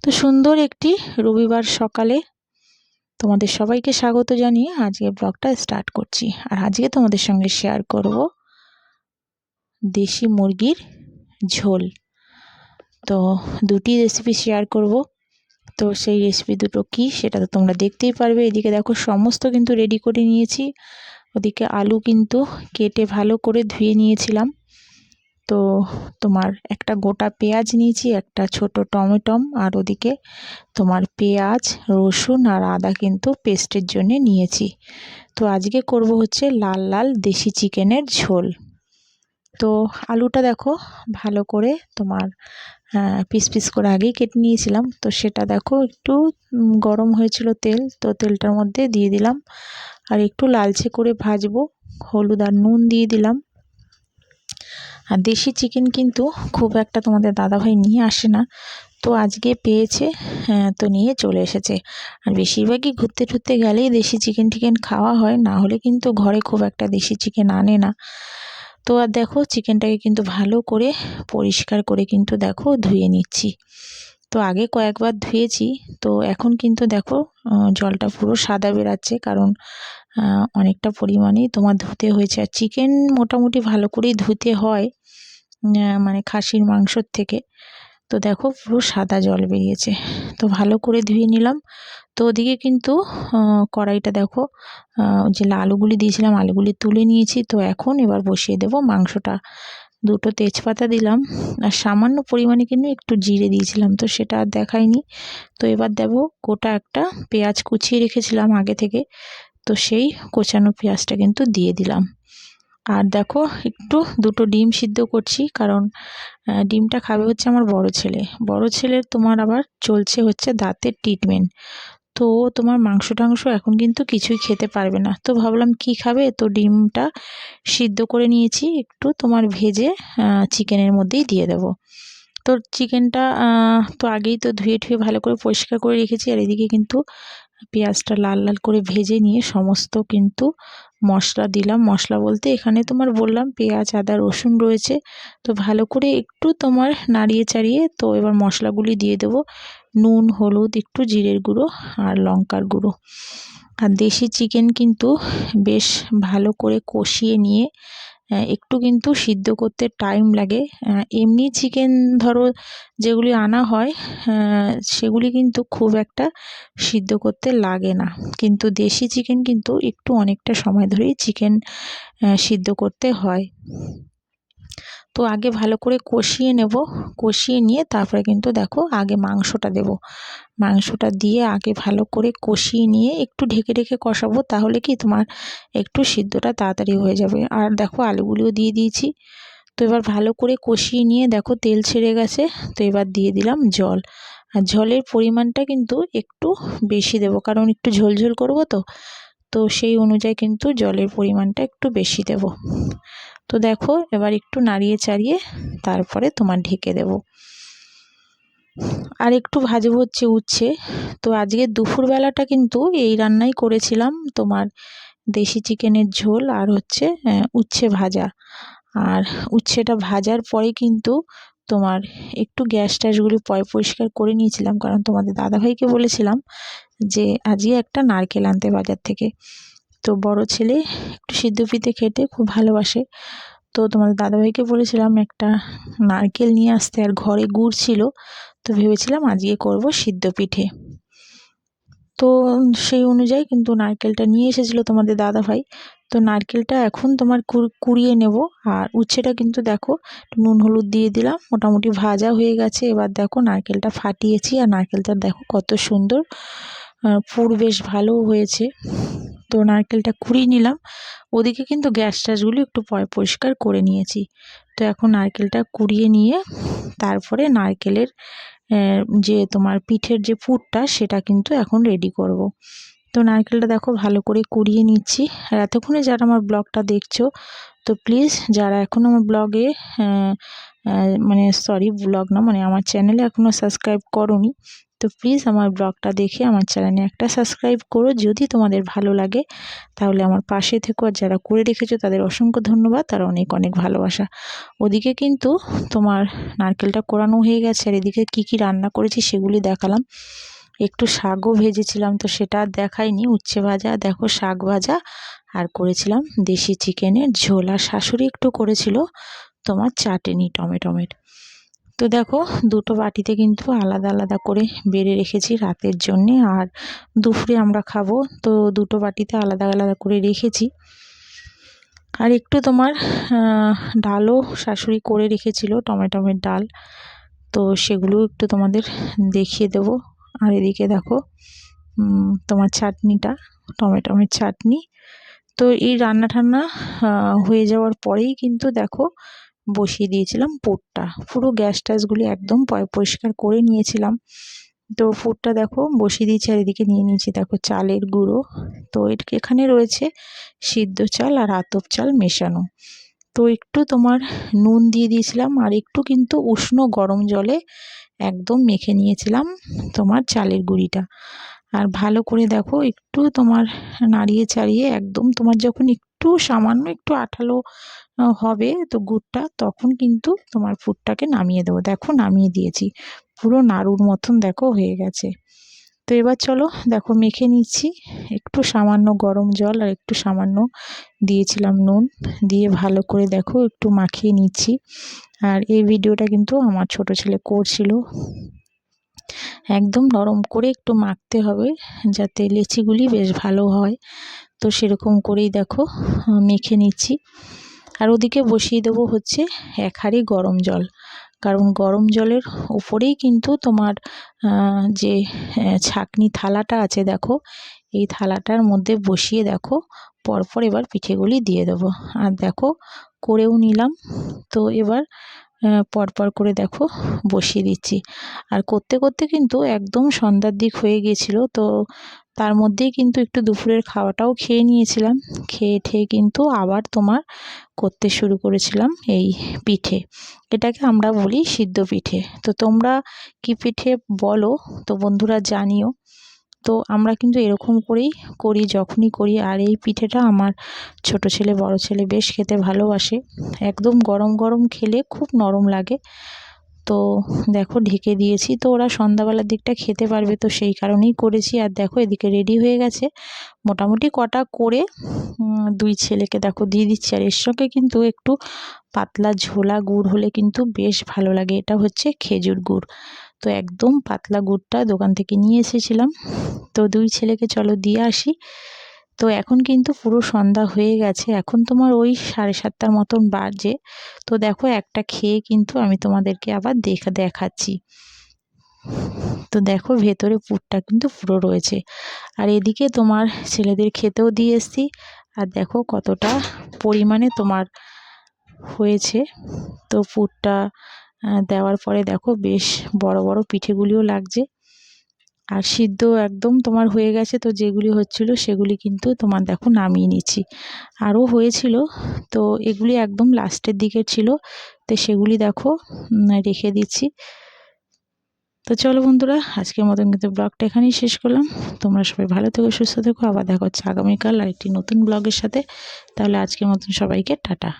তো সুন্দর একটি রবিবার সকালে তোমাদের সবাইকে স্বাগত জানিয়ে আজকে ব্লগটা স্টার্ট করছি। আর আজকে তোমাদের সঙ্গে শেয়ার করব দেশি মুরগির ঝোল। তো দুটি রেসিপি শেয়ার করব। তো সেই রেসিপি দুটো কি সেটা তো তোমরা দেখতেই পারবে। এদিকে দেখো সমস্ত কিন্তু রেডি করে নিয়েছি। ওদিকে আলু কিন্তু কেটে ভালো করে ধুয়ে নিয়েছিলাম। তো তোমার একটা গোটা পেঁয়াজ নিয়েছি, একটা ছোট টমেটম, আর ওদিকে তোমার পেঁয়াজ, রসুন আর আদা কিন্তু পেস্টের জন্য নিয়েছি। তো আজকে করব হচ্ছে লাল লাল দেশি চিকেনের ঝোল। তো আলুটা দেখো ভালো করে তোমার পিস পিস করে আগেই কেটে নিয়েছিলাম। তো সেটা দেখো একটু গরম হয়েছিল তেল, তো তেলটার মধ্যে দিয়ে দিলাম আর একটু লালচে করে ভাজবো। হলুদ আর নুন দিয়ে দিলাম। আর দেশি চিকেন কিন্তু খুব একটা তোমাদের দাদাভাই নিয়ে আসে না, তো আজকে পেয়েছে, তো নিয়ে চলে এসেছে। আর বেশিরভাগই ঘুরতে টুরতে গেলেই দেশি চিকেন টিকেন খাওয়া হয়, না হলে কিন্তু ঘরে খুব একটা দেশি চিকেন আনে না। তো আর দেখো চিকেনটাকে কিন্তু ভালো করে পরিষ্কার করে কিন্তু দেখো ধুয়ে নিচ্ছি। তো আগে কয়েকবার ধুয়েছি, তো এখন কিন্তু দেখো জলটা পুরো সাদা বেরাচ্ছে, কারণ অনেকটা পরিমাণেই তোমার ধুতে হয়েছে। আর চিকেন মোটামুটি ভালো করেই ধুতে হয়, মানে খাসির মাংসর থেকে। তো দেখো পুরো সাদা জল বেরিয়েছে। তো ভালো করে ধুয়ে নিলাম। তো ওদিকে কিন্তু কড়াইটা দেখো যে আলুগুলি দিয়েছিলাম আলুগুলি তুলে নিয়েছি। তো এখন এবার বসিয়ে দেব মাংসটা। দুটো তেজপাতা দিলাম আর সামান্য পরিমাণে কিন্তু একটু জিরে দিয়েছিলাম, তো সেটা আর দেখাইনি। তো এবার দেব গোটা একটা পেঁয়াজ কুচিয়ে রেখেছিলাম আগে থেকে, তো সেই কোচানো পেঁয়াজটা কিন্তু দিয়ে দিলাম। আর দেখো একটু দুটো ডিম সিদ্ধ করছি, কারণ ডিমটা খাবে হচ্ছে আমার বড় ছেলের তোমার আবার চলছে হচ্ছে দাঁতের ট্রিটমেন্ট। তো তোমার মাংস টাংস এখন কিন্তু কিছুই খেতে পারবে না। তো ভাবলাম কি খাবে, তো ডিমটা সিদ্ধ করে নিয়েছি, একটু তোমার ভেজে চিকেনের মধ্যেই দিয়ে দেব। তো চিকেনটা তো আগেই তো ধুয়ে ঠুয়ে ভালো করে পরিষ্কার করে রেখেছি। আর এদিকে কিন্তু পেঁয়াজটা লাল লাল করে ভেজে নিয়ে সমস্ত কিন্তু মশলা দিলাম। মশলা বলতে এখানে তোমার বললাম পেঁয়াজ, আদা, রসুন রয়েছে। তো ভালো করে একটু তোমার নাড়িয়ে চাড়িয়ে তো এবার মশলাগুলি দিয়ে দেব। নুন, হলুদ, একটু জিরের গুঁড়ো আর লঙ্কার গুঁড়ো। আর দেশি চিকেন কিন্তু বেশ ভালো করে কষিয়ে নিয়ে একটু কিন্তু সিদ্ধ করতে টাইম লাগে। এমনি চিকেন ধরো যেগুলি আনা হয় সেগুলি কিন্তু খুব একটা সিদ্ধ করতে লাগে না, কিন্তু দেশি চিকেন কিন্তু একটু অনেকটা সময় ধরেই চিকেন সিদ্ধ করতে হয়। তো আগে ভালো করে কষিয়ে নেব। কষিয়ে নিয়ে তারপরে কিন্তু দেখো আগে মাংসটা দেব। মাংসটা দিয়ে আগে ভালো করে কষিয়ে নিয়ে একটু ঢেকে ঢেকে কষাবো, তাহলে কি তোমার একটু সিদ্ধটা তাড়াতাড়ি হয়ে যাবে। আর দেখো আলুগুলিও দিয়ে দিয়েছি। তো এবার ভালো করে কষিয়ে নিয়ে দেখো তেল ছেড়ে গেছে। তো এবার দিয়ে দিলাম জল। আর জলের পরিমাণটা কিন্তু একটু বেশি দেব, কারণ একটু ঝোলঝোল করবো। তো তো সেই অনুযায়ী কিন্তু জলের পরিমাণটা একটু বেশি দেব। তো দেখো এবার একটু নাড়িয়ে চাড়িয়ে তারপরে তোমার ঢেকে দেব। আর একটু ভাজবো হচ্ছে উচ্ছে। তো আজকে দুপুরবেলাটা কিন্তু এই রান্নাই করেছিলাম, তোমার দেশি চিকেনের ঝোল আর হচ্ছে উচ্ছে ভাজা। আর উচ্ছেটা ভাজার পরে কিন্তু তোমার একটু গ্যাস ট্যাসগুলি পরিষ্কার করে নিয়েছিলাম, কারণ তোমাদের দাদাভাইকে বলেছিলাম যে আজকে একটা নারকেল আনতে বাজার থেকে। তো বড় ছেলে একটু সিদ্ধ পিঠে খেতে খুব ভালোবাসে, তো তোমাদের দাদাভাইকে বলেছিলাম একটা নারকেল নিয়ে আসতে, আর ঘরে গুড় ছিল। তো ভেবেছিলাম আজকে করব সিদ্ধ পিঠে। তো সেই অনুযায়ী কিন্তু নারকেলটা নিয়ে এসেছিলো তোমাদের দাদাভাই। তো নারকেলটা এখন তোমার কুড়িয়ে নেব। আর উচ্ছেটা কিন্তু দেখো নুন হলুদ দিয়ে দিলাম, মোটামুটি ভাজা হয়ে গেছে। এবার দেখো নারকেলটা ফাটিয়েছি, আর নারকেলটা দেখো কত সুন্দর পুর বেশ ভালো হয়েছে। তো নারকেলটা কুড়িয়ে নিলাম। ওদিকে কিন্তু গ্যাস ট্যাসগুলো একটু পরিষ্কার করে নিয়েছি। তো এখন নারকেলটা কুড়িয়ে নিয়ে তারপরে নারকেলের যে তোমার পিঠের যে পুরটা সেটা কিন্তু এখন রেডি করব। তো নারকেলটা দেখো ভালো করে কুড়িয়ে নিচ্ছি। আর এতক্ষণে যারা আমার ব্লগটা দেখছো, তো প্লিজ যারা এখন আমার ব্লগে মানে সরি ব্লগ না, মানে আমার চ্যানেলে এখনও সাবস্ক্রাইব করোনি তো প্লিজ আমার ব্লগটা দেখে আমার চ্যানেলে একটা সাবস্ক্রাইব করো। যদি তোমাদের ভালো লাগে তাহলে আমার পাশে থেকো, আর যারা করে রেখেছো তাদের অসংখ্য ধন্যবাদ, তার অনেক অনেক ভালোবাসা। ওদিকে কিন্তু তোমার নারকেলটা কোরানো হয়ে গেছে, আর এদিকে কি কি রান্না করেছি সেগুলি দেখালাম। একটু শাকও ভেজেছিলাম, তো সেটা আর দেখাইনি। উচ্ছে ভাজা, দেখো শাক ভাজা, আর করেছিলাম দেশি চিকেনের ঝোল, আর শাশুড়ি একটু করেছিল তোমার চাটনি টমেটোমের। তো দেখো দুটো বাটিতে কিন্তু আলাদা আলাদা করে বেড়ে রেখেছি রাতের জন্যে, আর দুপুরে আমরা খাবো, তো দুটো বাটিতে আলাদা আলাদা করে রেখেছি। আর একটু তোমার ডালও শাশুড়ি করে রেখেছিল, টমেটোমের ডাল, তো সেগুলো একটু তোমাদের দেখিয়ে দেব। আর এদিকে দেখো তোমার চাটনিটা, টমেটোমের চাটনি। তো এই রান্না ঠান্না হয়ে যাওয়ার পরেই কিন্তু দেখো বসিয়ে দিয়েছিলাম পুরটা। পুরো গ্যাস ট্যাসগুলি একদম পরিষ্কার করে নিয়েছিলাম। তো পুরটা দেখো বসিয়ে দিয়েছি, আর এদিকে নিয়ে নিয়েছি দেখো চালের গুঁড়ো। তো এখানে রয়েছে সিদ্ধ চাল আর আতপ চাল মেশানো। তো একটু তোমার নুন দিয়ে দিয়েছিলাম, আর একটু কিন্তু উষ্ণ গরম জলে একদম মেখে নিয়েছিলাম তোমার চালের গুঁড়িটা। আর ভালো করে দেখো একটু তোমার নাড়িয়ে চাড়িয়ে একদম তোমার যখন একটু সামান্য একটু আঠালো হবে তো গুড়টা, তখন কিন্তু তোমার পুরটাকে নামিয়ে দেবো। দেখো নামিয়ে দিয়েছি, পুরো নাড়ুর মতন দেখো হয়ে গেছে। তো এবার চলো দেখো মেখে নিচ্ছি। একটু সামান্য গরম জল আর একটু সামান্য দিয়েছিলাম নুন, দিয়ে ভালো করে দেখো একটু মাখিয়ে নিচ্ছি। আর এই ভিডিওটা কিন্তু আমার ছোট ছেলে করছিল। একদম নরম করে একটু মাখতে হবে যাতে লেচিগুলি বেশ ভালো হয়। তো সেরকম করেই দেখো মেখে নিচ্ছি। আর ওদিকে বসিয়ে দেবো হচ্ছে 1 হাঁড়ি গরম জল, কারণ গরম জলের উপরেই কিন্তু তোমার যে ছাঁকনি থালাটা আছে দেখো, এই থালাটার মধ্যে বসিয়ে দেখো পরপর এবার পিঠেগুলি দিয়ে দেবো। আর দেখো করেও নিলাম। তো এবার পরপর করে দেখো বসিয়ে দিচ্ছি। আর করতে করতে কিন্তু একদম সন্ধ্যার দিক হয়ে গিয়েছিলো। তো তার মধ্যেই কিন্তু একটু দুপুরের খাওয়াটাও খেয়ে নিয়েছিলাম। খেয়ে ঠেয়ে কিন্তু আবার তোমার করতে শুরু করেছিলাম এই পিঠে। এটাকে আমরা বলি সিদ্ধ পিঠে। তো তোমরা কি পিঠে বলো তো বন্ধুরা জানিও। তো আমরা কিন্তু এরকম করেই করি যখনই করি। আর এই পিঠেটা আমার ছোট ছেলে বড় ছেলে বেশ খেতে ভালোবাসে। একদম গরম গরম খেলে খুব নরম লাগে। তো দেখো ঢেকে দিয়েছি, তো ওরা সন্ধ্যাবেলার দিকটা খেতে পারবে, তো সেই কারণেই করেছি। আর দেখো এদিকে রেডি হয়ে গেছে মোটামুটি কটা করে। 2 ছেলেকে দেখো দিয়ে দিচ্ছি। আর এর সঙ্গে কিন্তু একটু পাতলা ঝোলা গুড় হলে কিন্তু বেশ ভালো লাগে। এটা হচ্ছে খেজুর গুড়। তো একদম পাতলা গুড়টা দোকান থেকে নিয়ে এসেছিলাম। তো 2 ছেলেকে চলো দিয়ে আসি। তো এখন কিন্তু পুরো সন্ধ্যা হয়ে গেছে, এখন তোমার ওই 7:30টার মতন বাজে। তো দেখো একটা খেয়ে কিন্তু আমি তোমাদেরকে আবার দেখাচ্ছি। তো দেখো ভেতরে পুরটা কিন্তু পুরো রয়েছে। আর এদিকে তোমার ছেলেদের খেতেও দিয়ে এসছি। আর দেখো কতটা পরিমাণে তোমার হয়েছে। তো পুরটা দেওয়ার পরে দেখো বেশ বড় বড় পিঠেগুলিও লাগছে। আর সিদ্ধ একদম তোমার হয়ে গেছে। তো যেগুলি হচ্ছিল সেগুলি কিন্তু তোমার দেখো নামিয়ে নিচ্ছি। আরও হয়েছিল, তো এগুলি একদম লাস্টের দিকে ছিল, তো সেগুলি দেখো রেখে দিচ্ছি। তো চলো বন্ধুরা আজকের মতন কিন্তু ব্লগটা এখানেই শেষ করলাম। তোমরা সবাই ভালো থেকো, সুস্থ থেকো। আবার দেখা হচ্ছে আগামীকাল আরেকটি নতুন ব্লগের সাথে। তাহলে আজকের মতন সবাইকে টাটা।